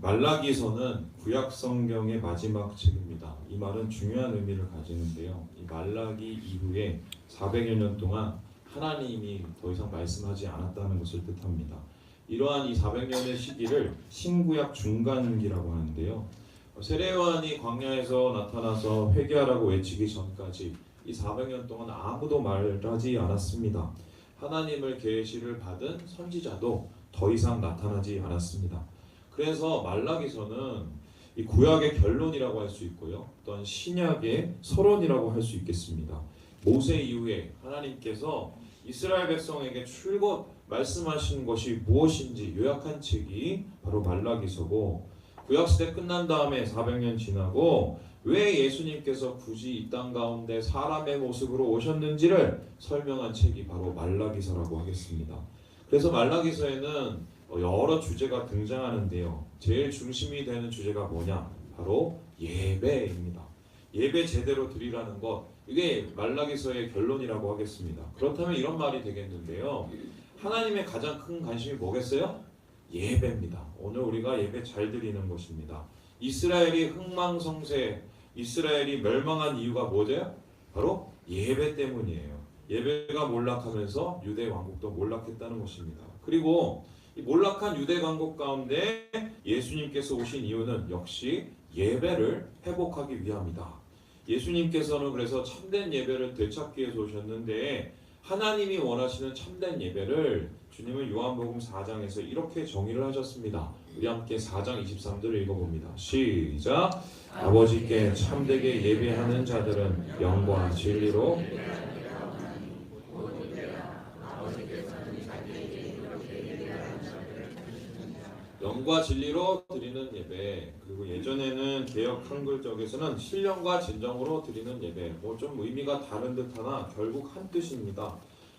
말라기서는 구약 성경의 마지막 책입니다. 이 말은 중요한 의미를 가지는데요. 이 말라기 이후에 400여 년 동안 하나님이 더 이상 말씀하지 않았다는 것을 뜻합니다. 이러한 이 400년의 시기를 신구약 중간기라고 하는데요. 세례요한이 광야에서 나타나서 회개하라고 외치기 전까지 이 400년 동안 아무도 말하지 않았습니다. 하나님을 계시를 받은 선지자도 더 이상 나타나지 않았습니다. 그래서 말라기서는 이 구약의 결론이라고 할 수 있고요, 또한 신약의 서론이라고 할 수 있겠습니다. 모세 이후에 하나님께서 이스라엘 백성에게 출곧 말씀하신 것이 무엇인지 요약한 책이 바로 말라기서고, 구약시대 끝난 다음에 400년 지나고 왜 예수님께서 굳이 이 땅 가운데 사람의 모습으로 오셨는지를 설명한 책이 바로 말라기서라고 하겠습니다. 그래서 말라기서에는 여러 주제가 등장하는데요. 제일 중심이 되는 주제가 뭐냐? 바로 예배입니다. 예배 제대로 드리라는 것, 이게 말라기서의 결론이라고 하겠습니다. 그렇다면 이런 말이 되겠는데요. 하나님의 가장 큰 관심이 뭐겠어요? 예배입니다. 오늘 우리가 예배 잘 드리는 것입니다. 이스라엘이 흥망성쇠, 이스라엘이 멸망한 이유가 뭐죠? 바로 예배 때문이에요. 예배가 몰락하면서 유대 왕국도 몰락했다는 것입니다. 그리고 이 몰락한 유대 왕국 가운데 예수님께서 오신 이유는 역시 예배를 회복하기 위함이다. 예수님께서는 그래서 참된 예배를 되찾기 위해서 오셨는데, 하나님이 원하시는 참된 예배를 주님은 요한복음 4장에서 이렇게 정의를 하셨습니다. 우리 함께 4장 23절을 읽어봅니다. 시작. 아버지께 참되게 예배하는 자들은 영과 진리로 영과 진리로 드리는 예배, 그리고 예전에는 개역 한글적에서는 신령과 진정으로 드리는 예배, 뭐 좀 의미가 다른 듯하나 결국 한 뜻입니다.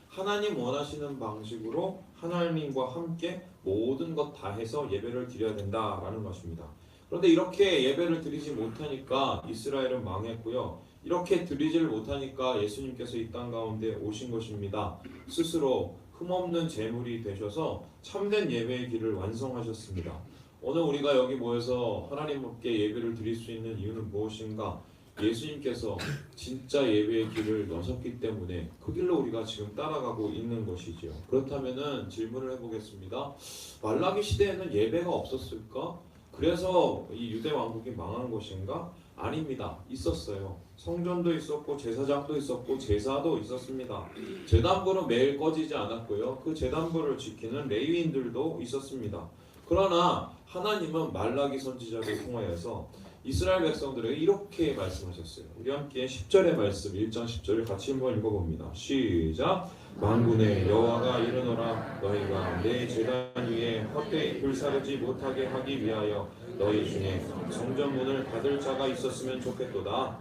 하나님 원하시는 방식으로 하나님과 함께 모든 것 다 해서 예배를 드려야 된다라는 것입니다. 그런데 이렇게 예배를 드리지 못하니까 이스라엘은 망했고요. 이렇게 드리질 못하니까 예수님께서 이 땅 가운데 오신 것입니다. 스스로 흠없는 제물이 되셔서 참된 예배의 길을 완성하셨습니다. 오늘 우리가 여기 모여서 하나님께 예배를 드릴 수 있는 이유는 무엇인가? 예수님께서 진짜 예배의 길을 여셨기 때문에 그 길로 우리가 지금 따라가고 있는 것이지요. 그렇다면은 질문을 해보겠습니다. 말라기 시대에는 예배가 없었을까? 그래서 이 유대 왕국이 망한 것인가? 아닙니다. 있었어요. 성전도 있었고 제사장도 있었고 제사도 있었습니다. 제단불은 매일 꺼지지 않았고요. 그 제단불을 지키는 레위인들도 있었습니다. 그러나 하나님은 말라기 선지자를 통하여서 이스라엘 백성들에게 이렇게 말씀하셨어요. 우리 함께 10절의 말씀, 1장 10절을 같이 한번 읽어봅니다. 시작. 만군의 여호와가 이르노라. 너희가 내 제단 위에 헛되이 불사르지 못하게 하기 위하여 너희 중에 성전문을 닫을 자가 있었으면 좋겠도다.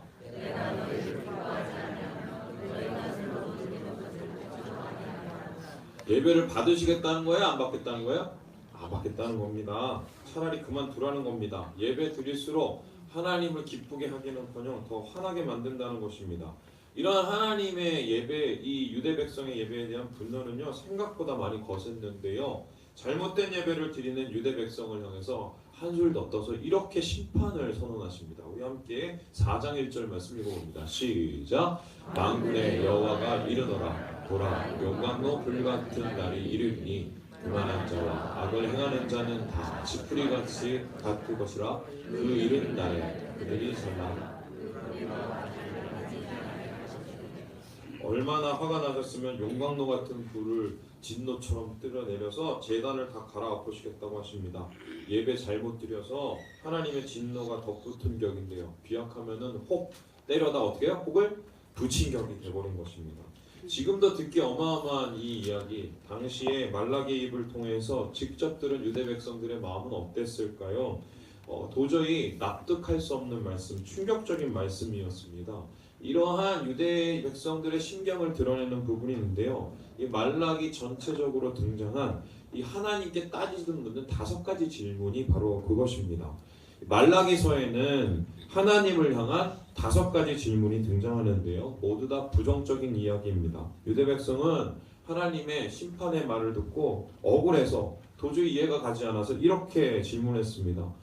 예배를 받으시겠다는 거예요? 안 받겠다는 거예요? 안 받겠다는 겁니다. 차라리 그만두라는 겁니다. 예배 드릴수록 하나님을 기쁘게 하기는커녕 더 화나게 만든다는 것입니다. 이러한 하나님의 예배, 이 유대 백성의 예배에 대한 분노는요, 생각보다 많이 거셌는데요. 잘못된 예배를 드리는 유대 백성을 향해서 한술 더 떠서 이렇게 심판을 선언하십니다. 우리 함께 4장 1절 말씀 읽어봅니다. 시작. 만군의 여호와가 이르노라. 보라, 용광로 불같은 날이 이르니 교만한 자와 악을 행하는 자는 다 지푸리같이 같을 것이라. 그 이른 날에 그들이 설마 얼마나 화가 나셨으면 용광로 같은 불을 진노처럼 끌어내려서 제단을 다 갈아엎으시겠다고 하십니다. 예배 잘못 드려서 하나님의 진노가 덧붙은 격인데요. 비약하면은 혹 때려다 어떻게 해요? 혹을 붙인 격이 되어버린 것입니다. 지금도 듣기 어마어마한 이 이야기, 당시에 말라기 입을 통해서 직접 들은 유대 백성들의 마음은 어땠을까요? 도저히 납득할 수 없는 말씀, 충격적인 말씀이었습니다. 이러한 유대 백성들의 심경을 드러내는 부분이 있는데요. 이 말라기 전체적으로 등장한 이 하나님께 따지는 묻는 5가지 질문이 바로 그것입니다. 말라기서에는 하나님을 향한 5가지 질문이 등장하는데요. 모두 다 부정적인 이야기입니다. 유대 백성은 하나님의 심판의 말을 듣고 억울해서 도저히 이해가 가지 않아서 이렇게 질문했습니다.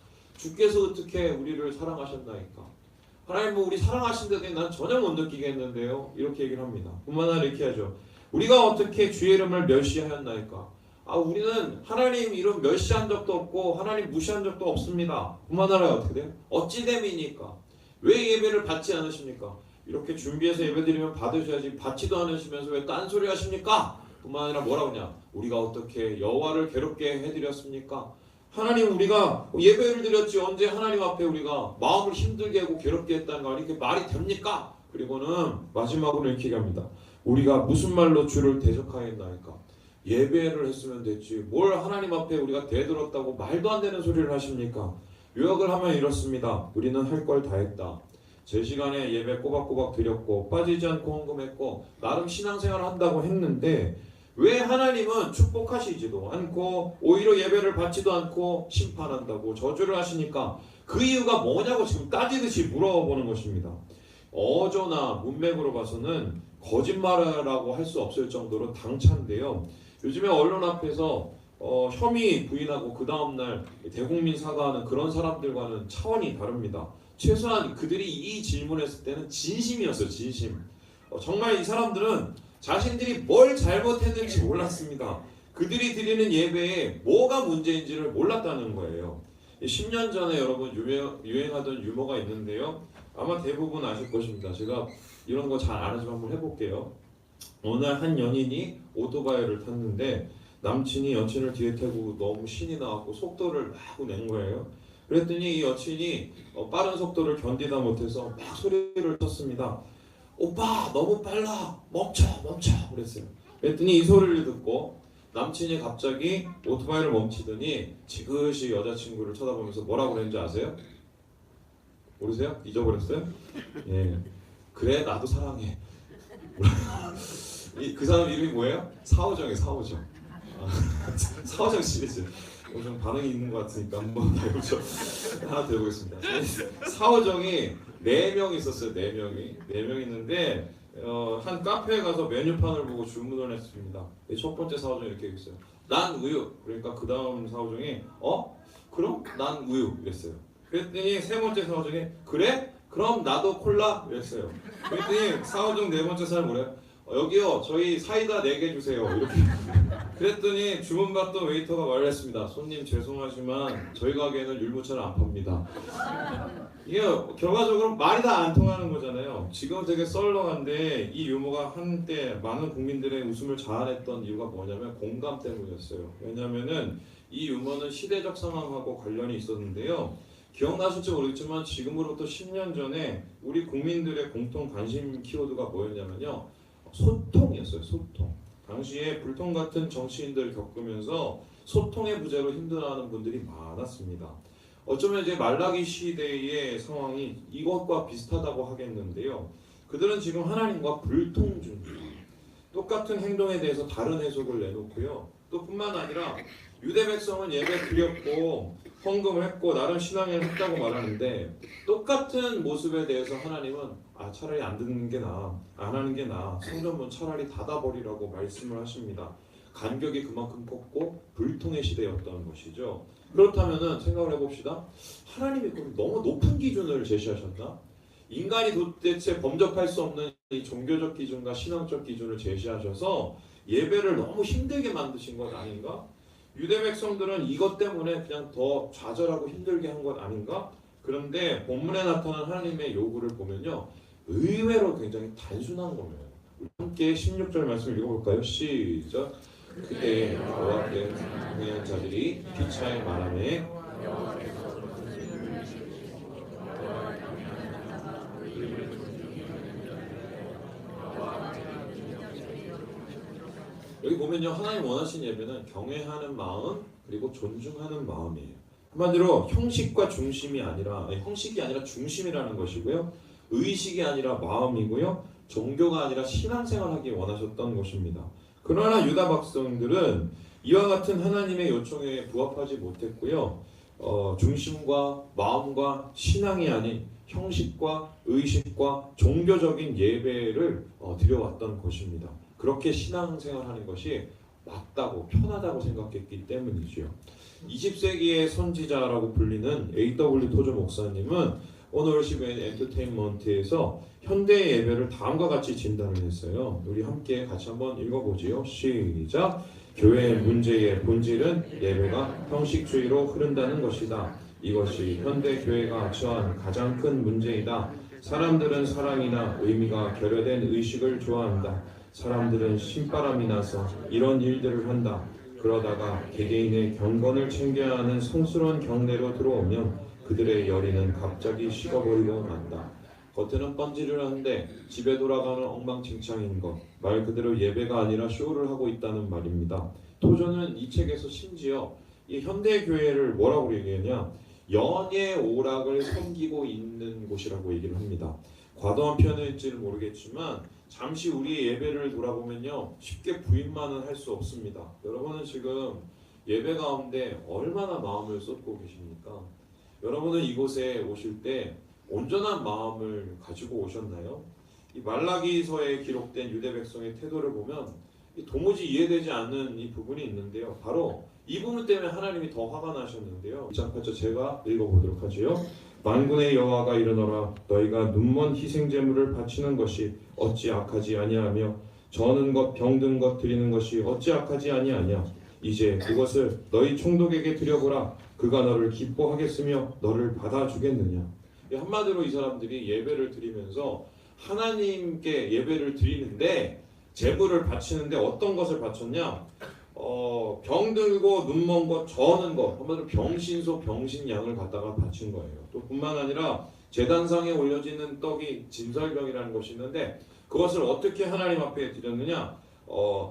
주께서 어떻게 우리를 사랑하셨나이까. 하나님 우리 사랑하신다더니 난 전혀 못 느끼겠는데요. 이렇게 얘기를 합니다. 뿐만 아니라 이렇게 하죠. 우리가 어떻게 주의 이름을 멸시하였나이까. 우리는 하나님 이름 멸시한 적도 없고 하나님 무시한 적도 없습니다. 뿐만 아니라 어떻게 돼요? 어찌됨이니까. 왜 예배를 받지 않으십니까? 이렇게 준비해서 예배드리면 받으셔야지 받지도 않으시면서 왜 딴소리 하십니까? 뿐만 아니라 뭐라고 하냐? 우리가 어떻게 여호와를 괴롭게 해드렸습니까? 하나님 우리가 예배를 드렸지 언제 하나님 앞에 우리가 마음을 힘들게 하고 괴롭게 했다는 거 이렇게 말이 됩니까? 그리고는 마지막으로 이렇게 얘기합니다. 우리가 무슨 말로 주를 대적하였나이까? 예배를 했으면 됐지 뭘 하나님 앞에 우리가 대들었다고 말도 안 되는 소리를 하십니까? 요약을 하면 이렇습니다. 우리는 할 걸 다 했다. 제 시간에 예배 꼬박꼬박 드렸고 빠지지 않고 헌금했고 나름 신앙생활을 한다고 했는데 왜 하나님은 축복하시지도 않고 오히려 예배를 받지도 않고 심판한다고 저주를 하시니까 그 이유가 뭐냐고 지금 따지듯이 물어보는 것입니다. 어조나 문맥으로 봐서는 거짓말이라고 할 수 없을 정도로 당찬데요. 요즘에 언론 앞에서 혐의 부인하고 그 다음날 대국민 사과하는 그런 사람들과는 차원이 다릅니다. 최소한 그들이 이 질문했을 때는 진심이었어요. 진심. 정말 이 사람들은 자신들이 뭘 잘못했는지 몰랐습니다. 그들이 드리는 예배에 뭐가 문제인지를 몰랐다는 거예요. 10년 전에 여러분 유행하던 유머가 있는데요. 아마 대부분 아실 것입니다. 제가 이런 거 잘 안 하지만 한번 해볼게요. 어느 날 한 연인이 오토바이를 탔는데 남친이 여친을 뒤에 태우고 너무 신이 나갖고 속도를 막 낸 거예요. 그랬더니 이 여친이 빠른 속도를 견디다 못해서 막 소리를 쳤습니다. 오빠 너무 빨라 멈춰 그랬어요. 그랬더니 이 소리를 듣고 남친이 갑자기 오토바이를 멈추더니 지그시 여자친구를 쳐다보면서 뭐라고 그랬는지 아세요? 모르세요? 잊어버렸어요? 예. 그래 나도 사랑해. 그 사람 이름이 뭐예요? 사오정이에요. 사오정. 사오정 시리즈. 좀 반응이 있는 것 같으니까 한번 해보죠. 하나 더 해보겠습니다. 사오정이 4명 있었어요. 4명 있는데 한 카페에 가서 메뉴판을 보고 주문을 했습니다. 첫 번째 사오정이 이렇게 있어요. 난 우유. 그러니까 그 다음 사오정이 그럼 난 우유 이랬어요. 그랬더니 세 번째 사오정이 그래? 그럼 나도 콜라 이랬어요. 그랬더니 사오정 네 번째 사람이 뭐래요? 여기요 저희 사이다 4개 주세요 이렇게. 그랬더니 주문받던 웨이터가 말을 했습니다. 손님 죄송하지만 저희 가게는 율무차를 안 팝니다. 이게 결과적으로 말이 다 안 통하는 거잖아요. 지금 되게 썰렁한데 이 유머가 한때 많은 국민들의 웃음을 자아냈던 이유가 뭐냐면 공감 때문이었어요. 왜냐면은 이 유머는 시대적 상황하고 관련이 있었는데요. 기억나실지 모르겠지만 지금으로부터 10년 전에 우리 국민들의 공통 관심 키워드가 뭐였냐면요. 소통이었어요. 소통. 당시에 불통 같은 정치인들을 겪으면서 소통의 부재로 힘들어하는 분들이 많았습니다. 어쩌면 이제 말라기 시대의 상황이 이것과 비슷하다고 하겠는데요. 그들은 지금 하나님과 불통 중입니다. 똑같은 행동에 대해서 다른 해석을 내놓고요. 또 뿐만 아니라 유대 백성은 예배 드렸고 헌금을 했고 나름 신앙을 했다고 말하는데 똑같은 모습에 대해서 하나님은 차라리 안 듣는 게 나아, 안 하는 게 나아, 성전문 차라리 닫아버리라고 말씀을 하십니다. 간격이 그만큼 컸고 불통의 시대였던 것이죠. 그렇다면은 생각을 해봅시다. 하나님이 그럼 너무 높은 기준을 제시하셨나? 인간이 도대체 범접할 수 없는 이 종교적 기준과 신앙적 기준을 제시하셔서 예배를 너무 힘들게 만드신 것 아닌가? 유대 백성들은 이것 때문에 그냥 더 좌절하고 힘들게 한 것 아닌가? 그런데 본문에 나타난 하나님의 요구를 보면요. 의외로 굉장히 단순한 거예요. 함께 16절 말씀 읽어볼까요? 시작. 그때 여호와께 경외한 자들이 피차에 말하매 여기 보면요. 하나님 원하시는 예배는 경외하는 마음 그리고 존중하는 마음이에요. 한마디로 형식과 중심이 아니라 형식이 아니라 중심이라는 것이고요. 의식이 아니라 마음이고요. 종교가 아니라 신앙생활하기 원하셨던 것입니다. 그러나 유다 백성들은 이와 같은 하나님의 요청에 부합하지 못했고요. 중심과 마음과 신앙이 아닌 형식과 의식과 종교적인 예배를 드려왔던 것입니다. 그렇게 신앙생활하는 것이 맞다고 편하다고 생각했기 때문이죠. 20세기의 선지자라고 불리는 A.W. 토저 목사님은 오너십 앤 엔터테인먼트에서 현대 예배를 다음과 같이 진단을 했어요. 우리 함께 같이 한번 읽어보지요. 시작. 교회의 문제의 본질은 예배가 형식주의로 흐른다는 것이다. 이것이 현대 교회가 처한 가장 큰 문제이다. 사람들은 사랑이나 의미가 결여된 의식을 좋아한다. 사람들은 신바람이 나서 이런 일들을 한다. 그러다가 개개인의 경건을 챙겨야 하는 성스러운 경내로 들어오면 그들의 열의는 갑자기 식어버리고 만다. 겉에는 번지를 하는데 집에 돌아가는 엉망진창인 것. 말 그대로 예배가 아니라 쇼를 하고 있다는 말입니다. 토저는 이 책에서 심지어 이 현대 교회를 뭐라고 얘기하냐? 연예 오락을 섬기고 있는 곳이라고 얘기를 합니다. 과도한 표현일지는 모르겠지만 잠시 우리의 예배를 돌아보면요, 쉽게 부인만은 할 수 없습니다. 여러분은 지금 예배 가운데 얼마나 마음을 쏟고 계십니까? 여러분은 이곳에 오실 때 온전한 마음을 가지고 오셨나요? 이 말라기서에 기록된 유대 백성의 태도를 보면 도무지 이해되지 않는 이 부분이 있는데요. 바로 이 부분 때문에 하나님이 더 화가 나셨는데요. 1장 8절 제가 읽어보도록 하지요. 만군의 여호와가 이르노라. 너희가 눈먼 희생 제물을 바치는 것이 어찌 악하지 아니하며 저는 것 병든 것 드리는 것이 어찌 악하지 아니하냐. 이제 그것을 너희 총독에게 드려보라. 그가 너를 기뻐하겠으며 너를 받아주겠느냐. 한마디로 이 사람들이 예배를 드리면서 하나님께 예배를 드리는데 제물을 바치는데 어떤 것을 바쳤냐? 병들고 눈먼 것, 저는 것, 한마디로 병신소 병신양을 갖다가 바친 거예요. 또 뿐만 아니라 제단상에 올려지는 떡이 진설병이라는 것이 있는데 그것을 어떻게 하나님 앞에 드렸느냐?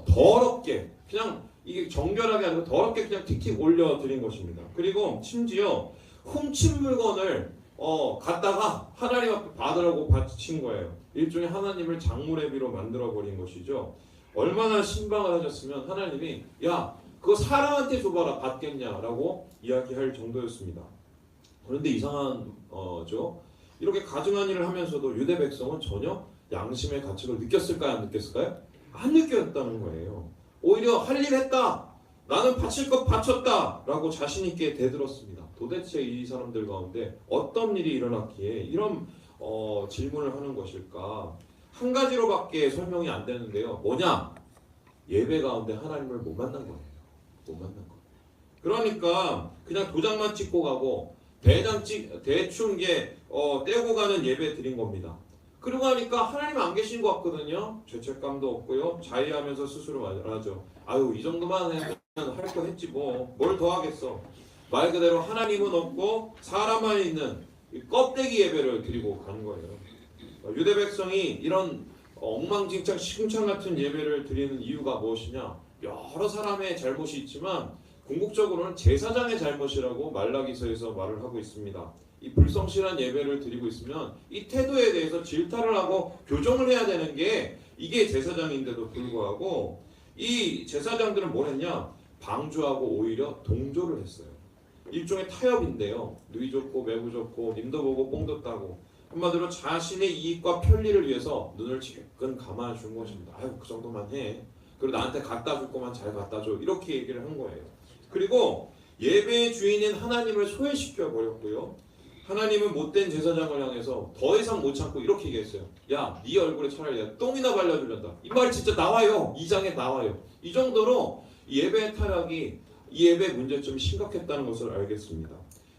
더럽게 그냥 이게 정결하게 아니고 더럽게 그냥 틱틱 올려 드린 것입니다. 그리고 심지어 훔친 물건을 갖다가 하나님 앞에 받으라고 바친 거예요. 일종의 하나님을 장물애비로 만들어 버린 것이죠. 얼마나 신방을 하셨으면 하나님이 야 그거 사람한테 줘봐라 받겠냐라고 이야기할 정도였습니다. 그런데 이상한 죠. 이렇게 가증한 일을 하면서도 유대 백성은 전혀 양심의 가책을 느꼈을까요? 안 느꼈을까요? 안 느꼈다는 거예요. 오히려 할 일 했다. 나는 바칠 것 바쳤다 라고 자신 있게 대들었습니다. 도대체 이 사람들 가운데 어떤 일이 일어났기에 이런 질문을 하는 것일까? 한 가지로밖에 설명이 안 되는데요. 뭐냐? 예배 가운데 하나님을 못 만난 거예요. 못 만난 거예요. 그러니까 그냥 도장만 찍고 가고 대충 떼고 가는 예배 드린 겁니다. 그러고 하니까 하나님 안 계신 것 같거든요. 죄책감도 없고요. 자의하면서 스스로 말하죠. 아유 이 정도만 하면 할 거 했지 뭐. 뭘 더 하겠어. 말 그대로 하나님은 없고 사람만 있는 껍데기 예배를 드리고 간 거예요. 유대 백성이 이런 엉망진창 시궁창 같은 예배를 드리는 이유가 무엇이냐? 여러 사람의 잘못이 있지만 궁극적으로는 제사장의 잘못이라고 말라기서에서 말을 하고 있습니다. 이 불성실한 예배를 드리고 있으면 이 태도에 대해서 질타를 하고 교정을 해야 되는 게 이게 제사장인데도 불구하고 이 제사장들은 뭘 했냐? 방주하고 오히려 동조를 했어요. 일종의 타협인데요. 누이 좋고 매부 좋고 님도 보고 뽕도 따고 한마디로 자신의 이익과 편리를 위해서 눈을 지끈 감아준 것입니다. 아유 그 정도만 해. 그리고 나한테 갖다 줄 거만 잘 갖다 줘. 이렇게 얘기를 한 거예요. 그리고 예배의 주인인 하나님을 소외시켜 버렸고요. 하나님은 못된 제사장을 향해서 더 이상 못 참고 이렇게 얘기했어요. 야, 네 얼굴에 차라리 내가 똥이나 발라주련다. 이 말이 진짜 나와요. 2장에 나와요. 이 정도로 예배의 타락이 이 예배의 문제점이 심각했다는 것을 알겠습니다.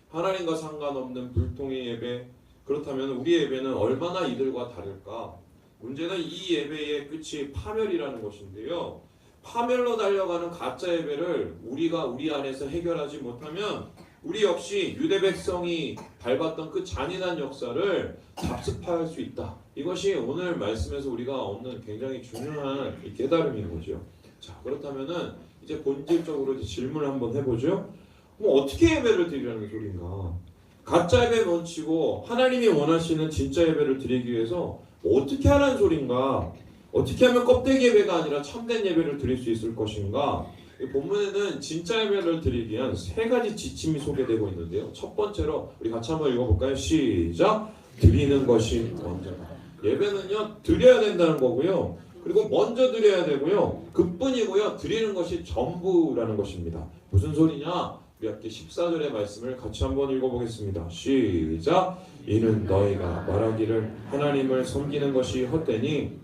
하나님과 상관없는 불통의 예배, 그렇다면 우리 예배는 얼마나 이들과 다를까? 문제는 이 예배의 끝이 파멸이라는 것인데요. 파멸로 달려가는 가짜 예배를 우리가 우리 안에서 해결하지 못하면 우리 역시 유대 백성이 밟았던 그 잔인한 역사를 답습할 수 있다. 이것이 오늘 말씀에서 우리가 얻는 굉장히 중요한 깨달음인 거죠. 자, 그렇다면은 이제 본질적으로 이제 질문을 한번 해보죠. 그럼 어떻게 예배를 드리라는 소린가? 가짜 예배 멈추고 하나님이 원하시는 진짜 예배를 드리기 위해서 어떻게 하라는 소린가? 어떻게 하면 껍데기 예배가 아니라 참된 예배를 드릴 수 있을 것인가? 이 본문에는 진짜 예배를 드리기 위한 세 가지 지침이 소개되고 있는데요. 첫 번째로 우리 같이 한번 읽어볼까요? 시작! 드리는 것이 먼저다. 예배는요 드려야 된다는 거고요. 그리고 먼저 드려야 되고요. 그뿐이고요. 드리는 것이 전부라는 것입니다. 무슨 소리냐? 우리 함께 14절의 말씀을 같이 한번 읽어보겠습니다. 시작! 이는 너희가 말하기를 하나님을 섬기는 것이 헛되니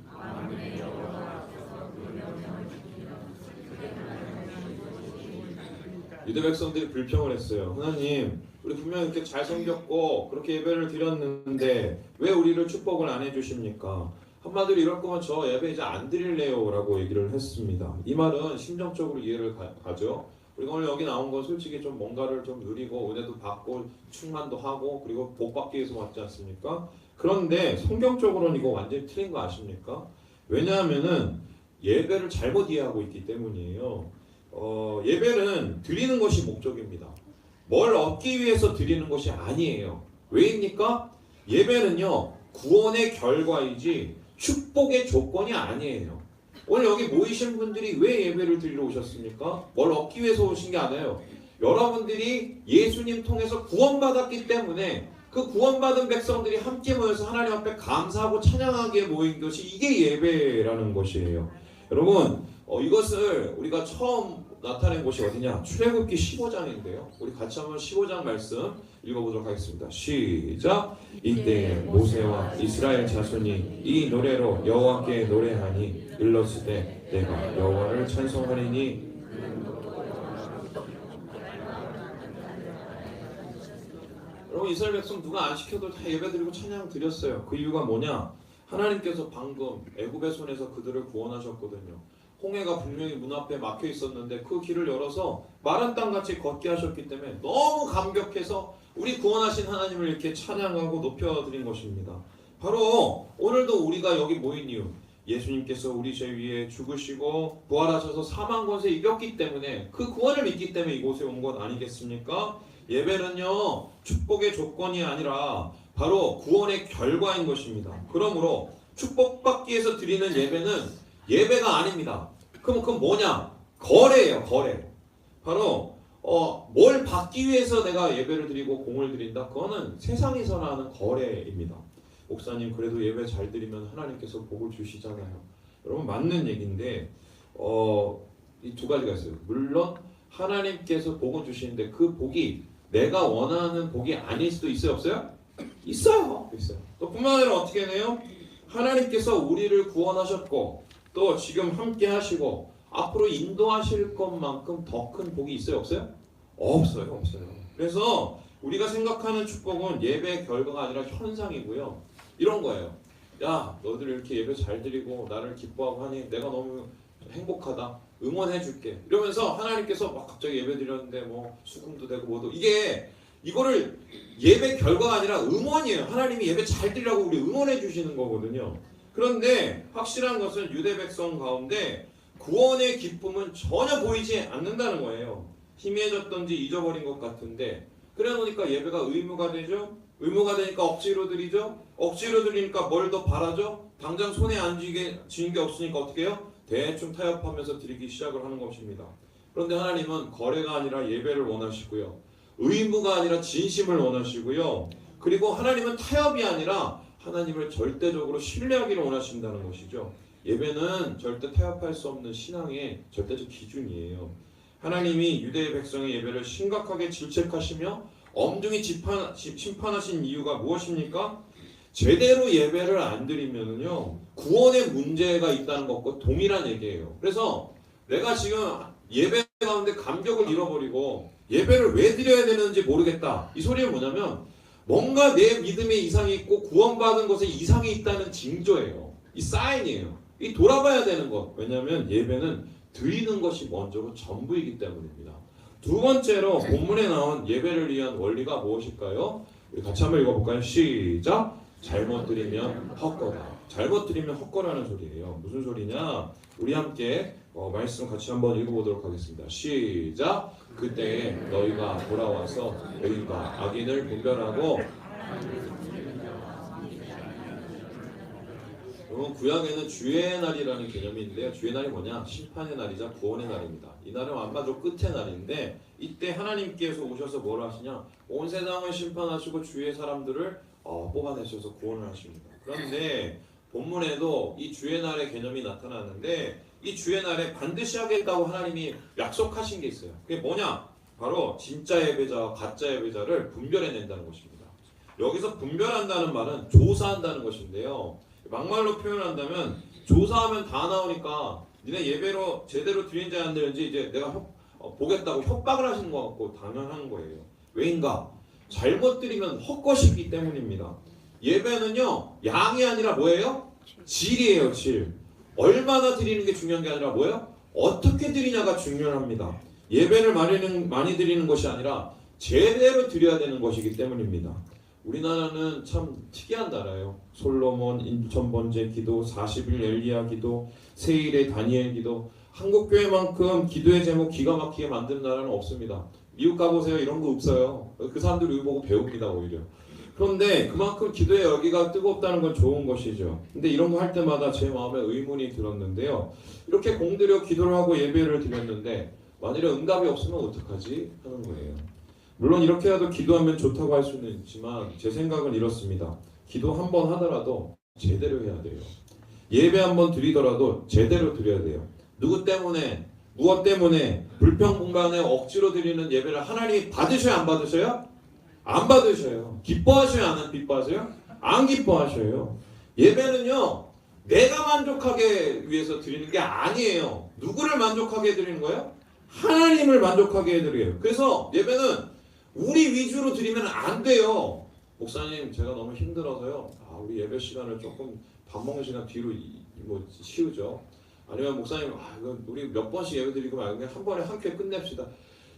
유대 백성들이 불평을 했어요. 하나님, 우리 분명히 이렇게 잘 섬겼고 그렇게 예배를 드렸는데 왜 우리를 축복을 안 해주십니까? 한마디로 이럴 거면 저 예배 이제 안 드릴래요 라고 얘기를 했습니다. 이 말은 심정적으로 이해를 가죠. 우리가 오늘 여기 나온 건 솔직히 좀 뭔가를 좀 누리고 은혜도 받고 충만도 하고 그리고 복 받기 위해서 왔지 않습니까? 그런데 성경적으로는 이거 완전히 틀린 거 아십니까? 왜냐하면은 예배를 잘못 이해하고 있기 때문이에요. 예배는 드리는 것이 목적입니다. 뭘 얻기 위해서 드리는 것이 아니에요. 왜입니까? 예배는요 구원의 결과이지 축복의 조건이 아니에요. 오늘 여기 모이신 분들이 왜 예배를 드리러 오셨습니까? 뭘 얻기 위해서 오신 게 아니에요. 여러분들이 예수님 통해서 구원받았기 때문에 그 구원받은 백성들이 함께 모여서 하나님 앞에 감사하고 찬양하기에 모인 것이 이게 예배라는 것이에요. 여러분 이것을 우리가 처음 나타낸 곳이 어디냐? 출애굽기 15장인데요. 우리 같이 한번 15장 말씀 읽어보도록 하겠습니다. 시작! 이때 모세와 이스라엘 자손이 이 노래로 여호와께 노래하니 일렀으되 내가 여호와를 찬송하리니 여러분 이스라엘 백성 누가 안 시켜도 다 예배드리고 찬양 드렸어요. 그 이유가 뭐냐? 하나님께서 방금 애굽의 손에서 그들을 구원하셨거든요. 홍해가 분명히 문 앞에 막혀 있었는데 그 길을 열어서 마른 땅같이 걷게 하셨기 때문에 너무 감격해서 우리 구원하신 하나님을 이렇게 찬양하고 높여드린 것입니다. 바로 오늘도 우리가 여기 모인 이유, 예수님께서 우리 죄 위에 죽으시고 부활하셔서 사망 권세 이겼기 때문에 그 구원을 믿기 때문에 이곳에 온 것 아니겠습니까? 예배는요 축복의 조건이 아니라 바로 구원의 결과인 것입니다. 그러므로 축복받기 위해서 드리는 예배는 예배가 아닙니다. 그럼 뭐냐? 거래예요, 거래. 바로 뭘 받기 위해서 내가 예배를 드리고 공을 드린다? 그거는 세상에서나 하는 거래입니다. 목사님 그래도 예배 잘 드리면 하나님께서 복을 주시잖아요. 여러분 맞는 얘기인데 이 두 가지가 있어요. 물론 하나님께서 복을 주시는데 그 복이 내가 원하는 복이 아닐 수도 있어요, 없어요? 있어요. 또 뿐만 아니라 어떻게 해요? 하나님께서 우리를 구원하셨고 또 지금 함께 하시고 앞으로 인도하실 것만큼 더 큰 복이 있어요, 없어요? 없어요. 그래서 우리가 생각하는 축복은 예배의 결과가 아니라 현상이고요. 이런 거예요. 야, 너들 이렇게 예배 잘 드리고 나를 기뻐하고 하니 내가 너무 행복하다. 응원해 줄게. 이러면서 하나님께서 막 갑자기 예배 드렸는데 뭐 수금도 되고 뭐도 이거를 예배 결과가 아니라 응원이에요. 하나님이 예배 잘 드리라고 우리 응원해 주시는 거거든요. 그런데 확실한 것은 유대 백성 가운데 구원의 기쁨은 전혀 보이지 않는다는 거예요. 희미해졌던지 잊어버린 것 같은데 그래 놓으니까 예배가 의무가 되죠. 의무가 되니까 억지로 드리죠. 억지로 드리니까 뭘 더 바라죠. 당장 손에 안 쥐는 게 없으니까 어떻게 해요? 대충 타협하면서 드리기 시작을 하는 것입니다. 그런데 하나님은 거래가 아니라 예배를 원하시고요. 의무가 아니라 진심을 원하시고요. 그리고 하나님은 타협이 아니라 하나님을 절대적으로 신뢰하기를 원하신다는 것이죠. 예배는 절대 타협할 수 없는 신앙의 절대적 기준이에요. 하나님이 유대 백성의 예배를 심각하게 질책하시며 엄중히 심판하신 이유가 무엇입니까? 제대로 예배를 안 드리면요 구원의 문제가 있다는 것과 동일한 얘기예요. 그래서 내가 지금 예배 가운데 감격을 잃어버리고 예배를 왜 드려야 되는지 모르겠다. 이 소리는 뭐냐면 뭔가 내 믿음에 이상이 있고 구원받은 것에 이상이 있다는 징조예요. 이 사인이에요. 이 돌아봐야 되는 것. 왜냐하면 예배는 드리는 것이 먼저고 전부이기 때문입니다. 두 번째로 본문에 나온 예배를 위한 원리가 무엇일까요? 우리 같이 한번 읽어볼까요? 시작! 잘못 드리면 헛거다. 잘못 드리면 헛거라는 소리예요. 무슨 소리냐? 우리 함께 말씀 같이 한번 읽어보도록 하겠습니다. 시작! 그때 너희가 돌아와서 의인과 악인을 분별하고 여러분 구약에는 주의 날이라는 개념이 있는데요. 주의 날이 뭐냐? 심판의 날이자 구원의 날입니다. 이 날은 완마디로 끝의 날인데 이때 하나님께서 오셔서 뭘 하시냐? 온 세상을 심판하시고 주의 사람들을 뽑아내셔서 구원을 하십니다. 그런데 본문에도 이 주의 날의 개념이 나타나는데 이 주의 날에 반드시 하겠다고 하나님이 약속하신 게 있어요. 그게 뭐냐? 바로 진짜 예배자와 가짜 예배자를 분별해낸다는 것입니다. 여기서 분별한다는 말은 조사한다는 것인데요. 막말로 표현한다면 조사하면 다 나오니까 니네 예배로 제대로 드리는지 안 드리는지 이제 내가 보겠다고 협박을 하시는 것 같고 당연한 거예요. 왜인가? 잘못 드리면 헛것이기 때문입니다. 예배는요 양이 아니라 뭐예요? 질이에요. 질. 얼마나 드리는 게 중요한 게 아니라 뭐예요? 어떻게 드리냐가 중요합니다. 예배를 많이 드리는 것이 아니라 제대로 드려야 되는 것이기 때문입니다. 우리나라는 참 특이한 나라예요. 솔로몬 인천번제 기도, 40일 엘리야 기도, 세일의 다니엘 기도. 한국교회만큼 기도의 제목 기가 막히게 만든 나라는 없습니다. 미국 가보세요. 이런 거 없어요. 그 사람들이 이거 보고 배웁니다 오히려. 그런데 그만큼 기도의 열기가 뜨겁다는 건 좋은 것이죠. 근데 이런 거 할 때마다 제 마음에 의문이 들었는데요. 이렇게 공들여 기도를 하고 예배를 드렸는데 만일에 응답이 없으면 어떡하지? 하는 거예요. 물론 이렇게라도 기도하면 좋다고 할 수는 있지만 제 생각은 이렇습니다. 기도 한 번 하더라도 제대로 해야 돼요. 예배 한 번 드리더라도 제대로 드려야 돼요. 누구 때문에, 무엇 때문에 불평불만에 억지로 드리는 예배를 하나님이 받으셔요? 안 받으셔요? 안 받으셔요. 기뻐하셔요? 안 기뻐하세요? 안 기뻐하셔요. 예배는요 내가 만족하게 위해서 드리는 게 아니에요. 누구를 만족하게 드리는 거예요? 하나님을 만족하게 해드려요. 그래서 예배는 우리 위주로 드리면 안 돼요. 목사님 제가 너무 힘들어서요. 우리 예배 시간을 조금 밥 먹는 시간 뒤로 쉬우죠. 아니면 목사님 우리 몇 번씩 예배 드리고 말고 그냥 한 번에 한 큐에 끝냅시다.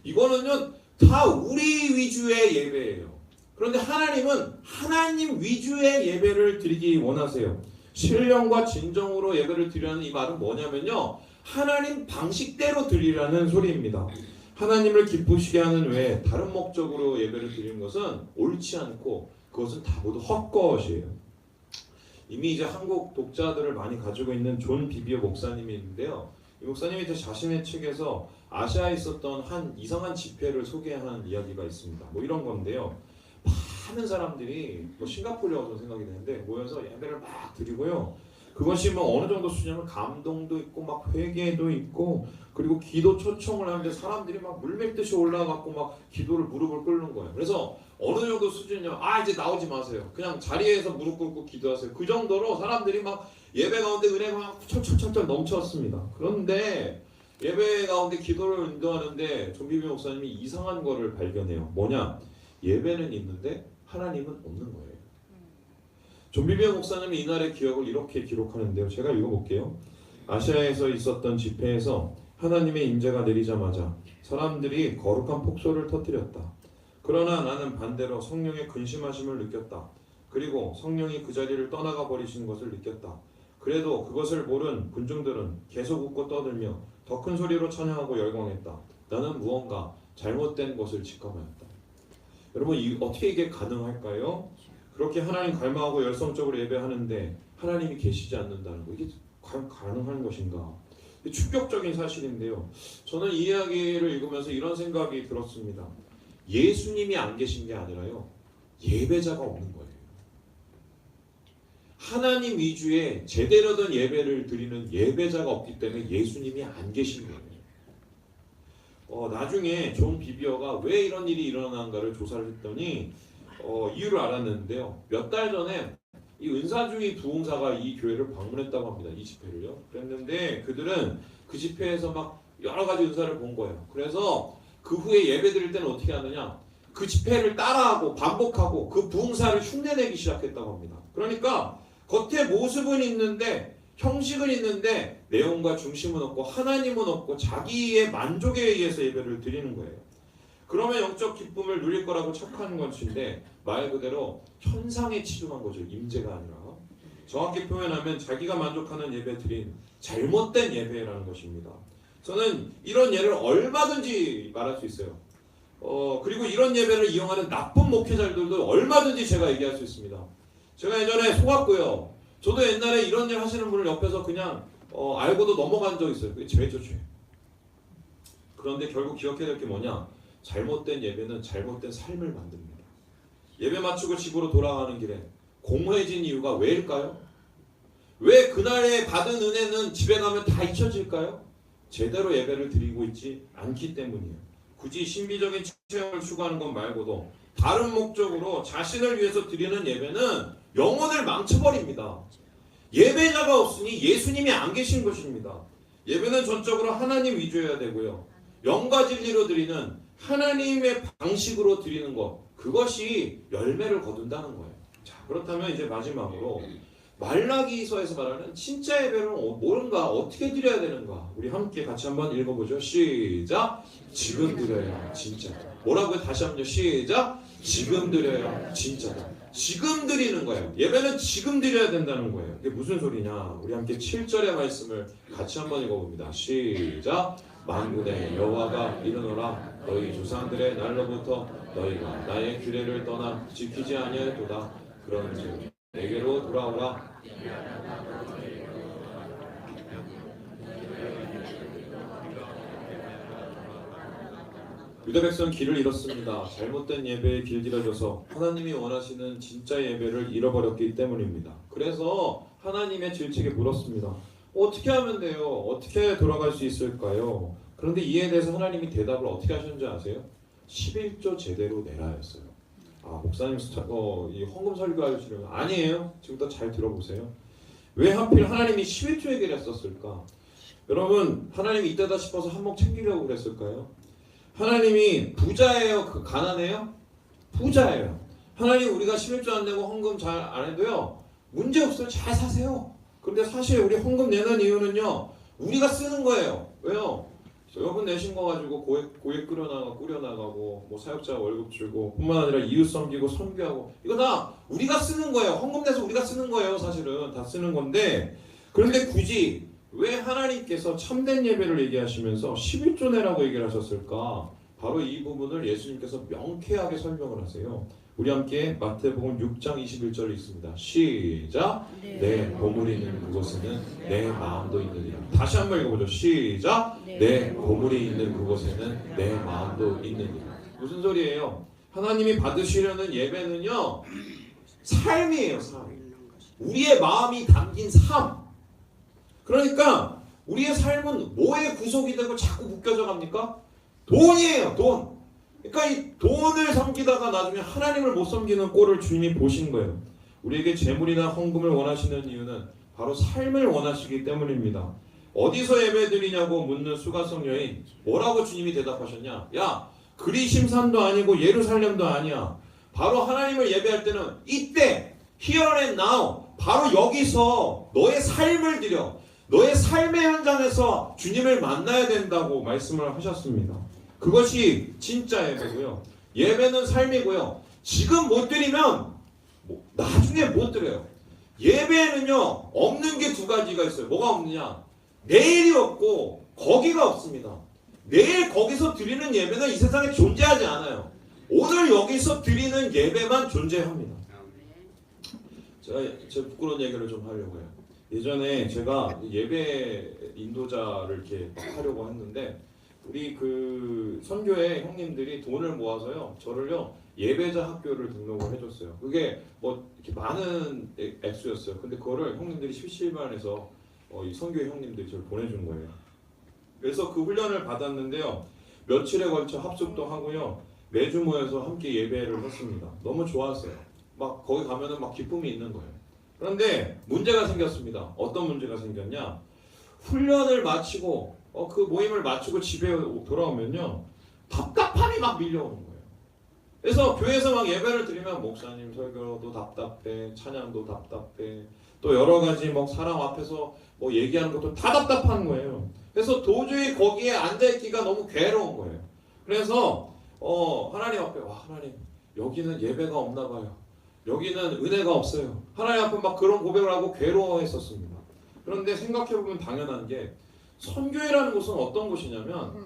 이거는요 다 우리 위주의 예배예요. 그런데 하나님은 하나님 위주의 예배를 드리기 원하세요. 신령과 진정으로 예배를 드리라는 이 말은 뭐냐면요 하나님 방식대로 드리라는 소리입니다. 하나님을 기쁘시게 하는 외에 다른 목적으로 예배를 드리는 것은 옳지 않고 그것은 다 모두 헛것이에요. 이미 이제 한국 독자들을 많이 가지고 있는 존 비비어 목사님이 있는데요. 이 목사님이 제 자신의 책에서 아시아에 있었던 한 이상한 집회를 소개한 이야기가 있습니다. 이런 건데요. 많은 사람들이 싱가포르라고 생각이 되는데 모여서 예배를 막 드리고요. 그것이 어느 정도 수준이면 감동도 있고 막 회개도 있고 그리고 기도 초청을 하는데 사람들이 막 물밀듯이 올라가고 막 기도를 무릎을 꿇는 거예요. 그래서 어느 정도 수준이면 이제 나오지 마세요. 그냥 자리에서 무릎 꿇고 기도하세요. 그 정도로 사람들이 막 예배 가운데 은혜가 막 철철철철 넘쳤습니다. 그런데 예배 가운데 기도를 인도하는데 존비비 목사님이 이상한 거를 발견해요. 뭐냐? 예배는 있는데 하나님은 없는 거예요. 존비비어 목사님이 이날의 기억을 이렇게 기록하는데요. 제가 읽어볼게요. 아시아에서 있었던 집회에서 하나님의 임재가 내리자마자 사람들이 거룩한 폭소를 터뜨렸다. 그러나 나는 반대로 성령의 근심하심을 느꼈다. 그리고 성령이 그 자리를 떠나가 버리신 것을 느꼈다. 그래도 그것을 모른 군중들은 계속 웃고 떠들며 더 큰 소리로 찬양하고 열광했다. 나는 무언가 잘못된 것을 직감하였다. 여러분 어떻게 이게 가능할까요? 그렇게 하나님 갈망하고 열성적으로 예배하는데 하나님이 계시지 않는다는 거 이게 과연 가능한 것인가? 충격적인 사실인데요. 저는 이 이야기를 읽으면서 이런 생각이 들었습니다. 예수님이 안 계신 게 아니라요. 예배자가 없는 거예요. 하나님 위주의 제대로 된 예배를 드리는 예배자가 없기 때문에 예수님이 안 계신 거예요. 나중에 존 비비어가 왜 이런 일이 일어난가를 조사를 했더니 이유를 알았는데요. 몇 달 전에 이 은사주의 부흥사가 이 교회를 방문했다고 합니다. 이 집회를요. 그랬는데 그들은 그 집회에서 막 여러 가지 은사를 본 거예요. 그래서 그 후에 예배 드릴 때는 어떻게 하느냐? 그 집회를 따라하고 반복하고 그 부흥사를 흉내내기 시작했다고 합니다. 그러니까 겉에 모습은 있는데 형식은 있는데 내용과 중심은 없고 하나님은 없고 자기의 만족에 의해서 예배를 드리는 거예요. 그러면 영적 기쁨을 누릴 거라고 착하는 것인데 말 그대로 현상에 치중한 거죠. 임재가 아니라. 정확히 표현하면 자기가 만족하는 예배 드린 잘못된 예배라는 것입니다. 저는 이런 예를 얼마든지 말할 수 있어요. 그리고 이런 예배를 이용하는 나쁜 목회자들도 얼마든지 제가 얘기할 수 있습니다. 제가 예전에 속았고요. 저도 옛날에 이런 일 하시는 분을 옆에서 그냥 알고도 넘어간 적 있어요. 그게 죄죠, 죄. 그런데 결국 기억해야 될 게 뭐냐? 잘못된 예배는 잘못된 삶을 만듭니다. 예배 마치고 집으로 돌아가는 길에 공허해진 이유가 왜일까요? 왜 그날에 받은 은혜는 집에 가면 다 잊혀질까요? 제대로 예배를 드리고 있지 않기 때문이에요. 굳이 신비적인 체험을 추구하는 것 말고도 다른 목적으로 자신을 위해서 드리는 예배는 영혼을 망쳐버립니다. 예배자가 없으니 예수님이 안 계신 것입니다. 예배는 전적으로 하나님 위주여야 되고요. 영과 진리로 드리는 하나님의 방식으로 드리는 것, 그것이 열매를 거둔다는 거예요. 자, 그렇다면 이제 마지막으로 말라기서에서 말하는 진짜 예배는 뭔가 어떻게 드려야 되는가? 우리 함께 같이 한번 읽어보죠. 시작. 지금 드려야 진짜다. 뭐라고요? 다시 한번요. 시작. 지금 드려야 진짜다. 지금 드리는 거예요. 예배는 지금 드려야 된다는 거예요. 이게 무슨 소리냐? 우리 함께 7절의 말씀을 같이 한번 읽어봅니다. 시작. 만군의 여호와가 이르노라. 너희 조상들의 날로부터 너희가 나의 규례를 떠나 지키지 아니하였도다. 그런즉 내게로 돌아오라. 유다 백성 길을 잃었습니다. 잘못된 예배에 길들여져서 하나님이 원하시는 진짜 예배를 잃어버렸기 때문입니다. 그래서 하나님의 질책에 물었습니다. 어떻게 하면 돼요? 어떻게 돌아갈 수 있을까요? 그런데 이에 대해서 하나님이 대답을 어떻게 하셨는지 아세요? 11조 제대로 내라였어요. 아, 목사님 이 헌금 설교하시려면 아니에요. 지금부터 잘 들어보세요. 왜 하필 하나님이 11조 얘기를 했었을까? 여러분, 하나님이 이때다 싶어서 한몫 챙기려고 그랬을까요? 하나님이 부자예요? 가난해요? 부자예요. 하나님 우리가 11조 안 내고 헌금 잘 안 해도요, 문제 없어요. 잘 사세요. 그런데 사실 우리 헌금 내는 이유는요, 우리가 쓰는 거예요. 왜요? 여러분 내신 거 가지고 고액 꾸려나가고 뭐 사역자 월급 주고 뿐만 아니라 이웃 섬기고 선교하고, 이거 다 우리가 쓰는 거예요. 헌금 내서 우리가 쓰는 거예요. 사실은 다 쓰는 건데, 그런데 굳이 왜 하나님께서 참된 예배를 얘기하시면서 11조 내라고 얘기를 하셨을까? 바로 이 부분을 예수님께서 명쾌하게 설명을 하세요. 우리 함께 마태복음 6장 21절 읽습니다. 시작. 내 보물이 있는 그곳에는 내 마음도 있느니라. 다시 한번 읽어보죠. 시작. 내 보물이 있는 그곳에는 내 마음도 있느니라. 무슨 소리예요? 하나님이 받으시려는 예배는요, 삶이에요. 삶. 우리의 마음이 담긴 삶. 그러니까 우리의 삶은 뭐에 구속이 되고 자꾸 묶여져 갑니까? 돈이에요. 돈. 그러니까 이 돈을 섬기다가 나중에 하나님을 못 섬기는 꼴을 주님이 보신 거예요. 우리에게 재물이나 헌금을 원하시는 이유는 바로 삶을 원하시기 때문입니다. 어디서 예배드리냐고 묻는 수가성 여인, 뭐라고 주님이 대답하셨냐? 야, 그리심산도 아니고 예루살렘도 아니야. 바로 하나님을 예배할 때는 이때, here and now, 바로 여기서 너의 삶을 드려. 너의 삶의 현장에서 주님을 만나야 된다고 말씀을 하셨습니다. 그것이 진짜 예배고요. 예배는 삶이고요. 지금 못 드리면 나중에 못 드려요. 예배에는요, 없는 게 두 가지가 있어요. 뭐가 없느냐? 내일이 없고 거기가 없습니다. 내일 거기서 드리는 예배는 이 세상에 존재하지 않아요. 오늘 여기서 드리는 예배만 존재합니다. 제가 부끄러운 얘기를 좀 하려고 해요. 예전에 제가 예배 인도자를 이렇게 하려고 했는데, 우리 그 선교회 형님들이 돈을 모아서요, 저를요 예배자 학교를 등록을 해줬어요. 그게 뭐 이렇게 많은 액수였어요. 근데 그거를 형님들이 실시간해서 이 선교회 형님들이 저를 보내준 거예요. 그래서 그 훈련을 받았는데요, 며칠에 걸쳐 합숙도 하고요, 매주 모여서 함께 예배를 했습니다. 너무 좋았어요. 막 거기 가면은 막 기쁨이 있는 거예요. 그런데 문제가 생겼습니다. 어떤 문제가 생겼냐? 훈련을 마치고 그 모임을 마치고 집에 돌아오면요, 답답함이 막 밀려오는 거예요. 그래서 교회에서 막 예배를 드리면 목사님 설교도 답답해, 찬양도 답답해, 또 여러 가지 뭐 사람 앞에서 뭐 얘기하는 것도 다 답답한 거예요. 그래서 도저히 거기에 앉아있기가 너무 괴로운 거예요. 그래서 하나님 앞에, 와, 하나님 여기는 예배가 없나 봐요. 여기는 은혜가 없어요. 하나님 앞에 막 그런 고백을 하고 괴로워했었습니다. 그런데 생각해보면 당연한 게, 선교회라는 곳은 어떤 곳이냐면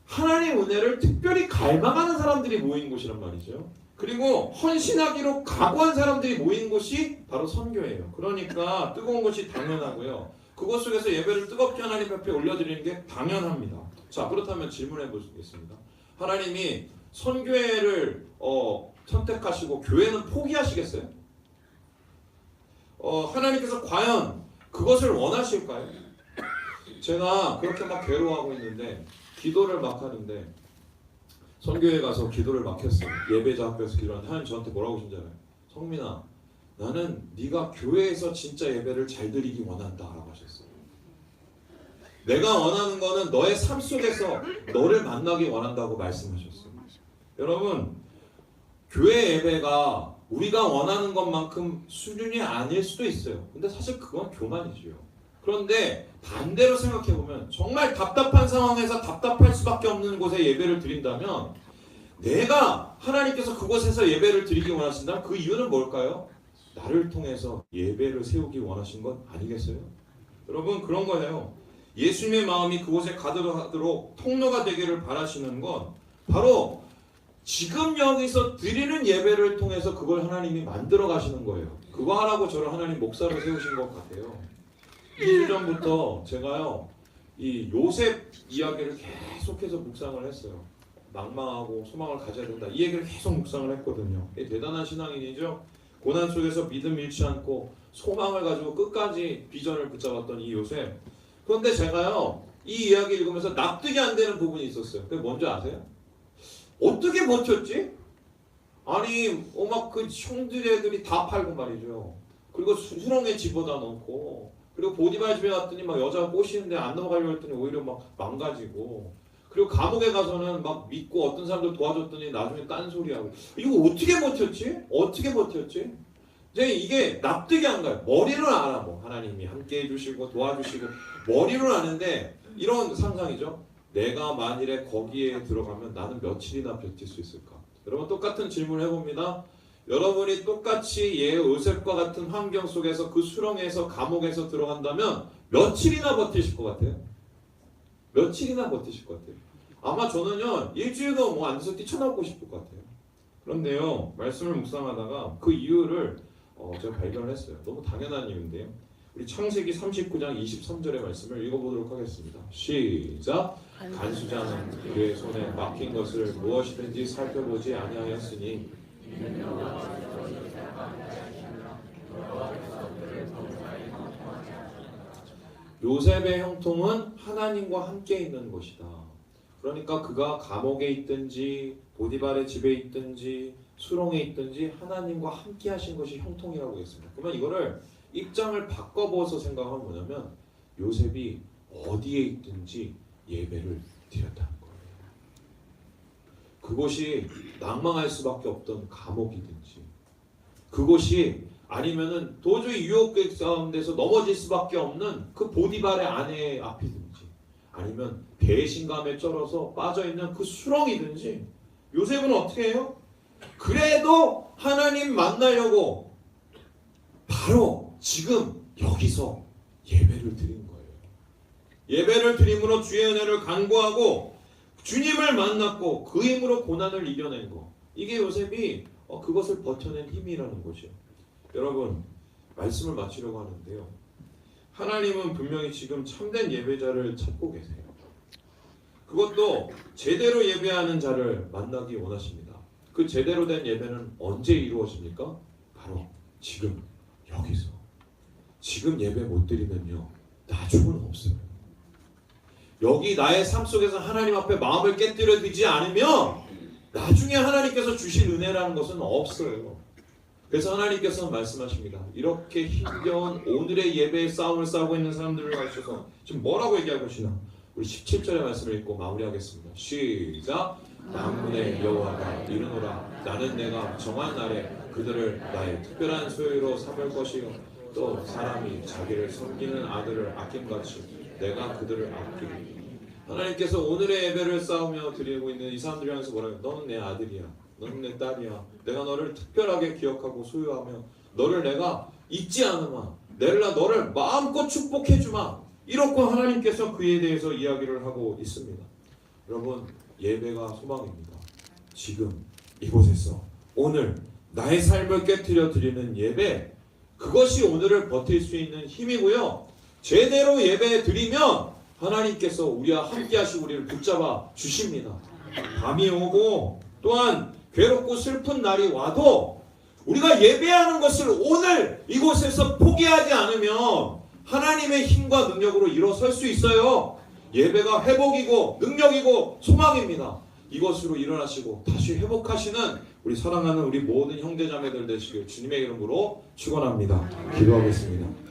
하나님 은혜를 특별히 갈망하는 사람들이 모인 곳이란 말이죠. 그리고 헌신하기로 각오한 사람들이 모인 곳이 바로 선교회예요. 그러니까 뜨거운 것이 당연하고요, 그곳 속에서 예배를 뜨겁게 하나님 앞에 올려드리는 게 당연합니다. 자, 그렇다면 질문해 보겠습니다. 하나님이 선교회를 선택하시고 교회는 포기하시겠어요? 하나님께서 과연 그것을 원하실까요? 제가 그렇게 막 괴로워하고 있는데 기도를 막 하는데 선교회 가서 기도를 막 했어요. 예배자 앞에서 기도하는데 하나님 저한테 뭐라고 하신잖아요. 성민아, 나는 네가 교회에서 진짜 예배를 잘 드리기 원한다 라고 하셨어요. 내가 원하는 거는 너의 삶 속에서 너를 만나기 원한다고 말씀하셨어요. 여러분, 교회 예배가 우리가 원하는 것만큼 수준이 아닐 수도 있어요. 근데 사실 그건 교만이지요. 그런데 반대로 생각해보면 정말 답답한 상황에서 답답할 수밖에 없는 곳에 예배를 드린다면 내가 하나님께서 그곳에서 예배를 드리기 원하신다면 그 이유는 뭘까요? 나를 통해서 예배를 세우기 원하신 것 아니겠어요? 여러분, 그런 거예요. 예수님의 마음이 그곳에 가득하도록 통로가 되기를 바라시는 건 바로 지금 여기서 드리는 예배를 통해서 그걸 하나님이 만들어 가시는 거예요. 그거 하라고 저를 하나님 목사로 세우신 것 같아요. 2주 전부터 제가요, 이 요셉 이야기를 계속해서 묵상을 했어요. 망망하고 소망을 가져야 된다. 이 얘기를 계속 묵상을 했거든요. 대단한 신앙인이죠. 고난 속에서 믿음 잃지 않고 소망을 가지고 끝까지 비전을 붙잡았던 이 요셉. 그런데 제가요, 이 이야기 읽으면서 납득이 안 되는 부분이 있었어요. 그게 뭔지 아세요? 어떻게 버텼지? 아니, 막 그 형들 애들이 다 팔고 말이죠. 그리고 수렁에 집어다 넣고, 그리고 보디발 집에 갔더니 막 여자가 꼬시는데 안 넘어가려고 했더니 오히려 막 망가지고, 그리고 감옥에 가서는 막 믿고 어떤 사람들 도와줬더니 나중에 딴소리하고. 이거 어떻게 버텼지? 어떻게 버텼지? 이제 이게 납득이 안 가요. 머리로는 알아. 뭐 하나님이 함께 해주시고 도와주시고 머리로는 아는데 이런 상상이죠. 내가 만일에 거기에 들어가면 나는 며칠이나 버틸 수 있을까? 여러분, 똑같은 질문을 해봅니다. 여러분이 똑같이 요셉과 같은 환경 속에서 그 수렁에서 감옥에서 들어간다면 며칠이나 버티실 것 같아요? 며칠이나 버티실 것 같아요? 아마 저는요, 일주일도 뭐 안 돼서 뛰쳐나오고 싶을 것 같아요. 그런데요, 말씀을 묵상하다가 그 이유를 제가 발견을 했어요. 너무 당연한 이유인데요. 우리 창세기 39장 23절의 말씀을 읽어보도록 하겠습니다. 시작. 간수자는 그의 손에 막힌 것을 무엇이든지 살펴보지 아니하였으니 요셉의 형통은 하나님과 함께 있는 것이다. 그러니까 그가 감옥에 있든지 보디발의 집에 있든지 수렁에 있든지 하나님과 함께 하신 것이 형통이라고 했습니다. 그러면 이거를 입장을 바꿔보아서 생각하면 뭐냐면 요셉이 어디에 있든지 예배를 드렸다는 거예요. 그곳이 낭망할 수밖에 없던 감옥이든지 그곳이 아니면은 도저히 유혹 가운데서 넘어질 수밖에 없는 그 보디발의 아내 앞이든지 아니면 배신감에 쩔어서 빠져있는 그 수렁이든지 요셉은 어떻게 해요? 그래도 하나님 만나려고 바로 지금 여기서 예배를 드린 거예요. 예배를 드림으로 주의 은혜를 간구하고 주님을 만났고 그 힘으로 고난을 이겨낸 거. 이게 요셉이 그것을 버텨낸 힘이라는 거죠. 여러분, 말씀을 마치려고 하는데요. 하나님은 분명히 지금 참된 예배자를 찾고 계세요. 그것도 제대로 예배하는 자를 만나기 원하십니다. 그 제대로 된 예배는 언제 이루어집니까? 바로 지금 여기서. 지금 예배 못 드리면요, 나중은 없어요. 여기 나의 삶 속에서 하나님 앞에 마음을 깨뜨려 드리지 않으면 나중에 하나님께서 주실 은혜라는 것은 없어요. 그래서 하나님께서는 말씀하십니다. 이렇게 힘겨운 오늘의 예배의 싸움을 싸우고 있는 사람들을 가르쳐서 지금 뭐라고 얘기하고 계시나? 우리 17절의 말씀을 읽고 마무리하겠습니다. 시작. 만군의 여호와가 이르노라. 나는 내가 정한 날에 그들을 나의 특별한 소유로 삼을 것이요 또 사람이 자기를 섬기는 아들을 아낌같이 내가 그들을 아끼리. 하나님께서 오늘의 예배를 싸우며 드리고 있는 이 사람들을 향해서 뭐라고 해요? 너는 내 아들이야. 너는 내 딸이야. 내가 너를 특별하게 기억하고 소유하며 너를 내가 잊지 않으마. 내가 너를 마음껏 축복해주마. 이렇게 하나님께서 그에 대해서 이야기를 하고 있습니다. 여러분, 예배가 소망입니다. 지금 이곳에서 오늘 나의 삶을 깨트려 드리는 예배, 그것이 오늘을 버틸 수 있는 힘이고요. 제대로 예배 드리면 하나님께서 우리와 함께 하시고 우리를 붙잡아 주십니다. 밤이 오고 또한 괴롭고 슬픈 날이 와도 우리가 예배하는 것을 오늘 이곳에서 포기하지 않으면 하나님의 힘과 능력으로 일어설 수 있어요. 예배가 회복이고 능력이고 소망입니다. 이것으로 일어나시고 다시 회복하시는 우리 사랑하는 우리 모든 형제자매들 되시길 주님의 이름으로 축원합니다. 기도하겠습니다.